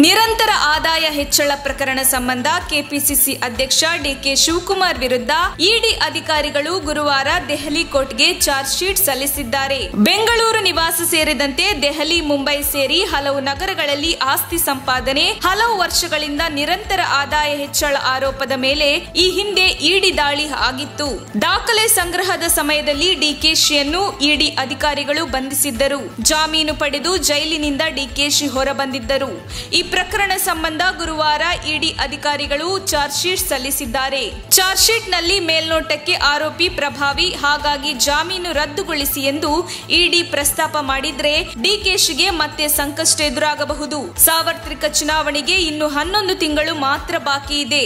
ನಿರಂತರ ಆದಾಯ ಹೆಚ್ಚಳ ಪ್ರಕರಣ ಸಂಬಂಧ ಕೆಪಿಸಿಸಿ ಅಧ್ಯಕ್ಷ ಡಿಕೆ ಶಿವಕುಮಾರ್ ವಿರುದ್ಧ ಇಡಿ ಅಧಿಕಾರಿಗಳು ಗುರುವಾರ ದೆಹಲಿ ಕೋರ್ಟ್ಗೆ ಚಾರ್ಜ್ ಶೀಟ್ ಸಲ್ಲಿಸಿದ್ದಾರೆ. ಬೆಂಗಳೂರು ನಿವಾಸ ಸೇರಿದಂತೆ ದೆಹಲಿ, ಮುಂಬೈ ಸೇರಿ ಹಲವು ನಗರಗಳಲ್ಲಿ ಆಸ್ತಿ ಸಂಪಾದನೆ, ಹಲವು ವರ್ಷಗಳಿಂದ ನಿರಂತರ ಆದಾಯ ಹೆಚ್ಚಳ ಆರೋಪದ ಮೇಲೆ ಈ ಹಿಂದೆ ಇಡಿ ದಾಳಿ ಆಗಿತ್ತು. ದಾಖಲೆ ಸಂಗ್ರಹದ ಸಮಯದಲ್ಲಿ ಡಿಕೆಶಿಯನ್ನು ಇಡಿ ಅಧಿಕಾರಿಗಳು ಬಂಧಿಸಿದ್ದರು. ಜಾಮೀನು ಪಡೆದು ಜೈಲಿನಿಂದ ಡಿಕೆಶಿ ಹೊರಬಂದಿದ್ದರು. ಈ ಪ್ರಕರಣ ಸಂಬಂಧ ಗುರುವಾರ ಇಡಿ ಅಧಿಕಾರಿಗಳು ಚಾರ್ಜ್ ಶೀಟ್ ಸಲ್ಲಿಸಿದ್ದಾರೆ. ಚಾರ್ಜ್ ಶೀಟ್ ನಲ್ಲಿ ಮೇಲ್ನೋಟಕ್ಕೆ ಆರೋಪಿ ಪ್ರಭಾವಿ, ಹಾಗಾಗಿ ಜಾಮೀನು ರದ್ದುಗೊಳಿಸಿ ಎಂದು ಇಡಿ ಪ್ರಸ್ತಾಪ ಮಾಡಿದ್ರೆ ಡಿಕೆಶಿಗೆ ಮತ್ತೆ ಸಂಕಷ್ಟ ಎದುರಾಗಬಹುದು. ಸಾರ್ವತ್ರಿಕ ಚುನಾವಣೆಗೆ ಇನ್ನು 11 ತಿಂಗಳು ಮಾತ್ರ ಬಾಕಿ ಇದೆ.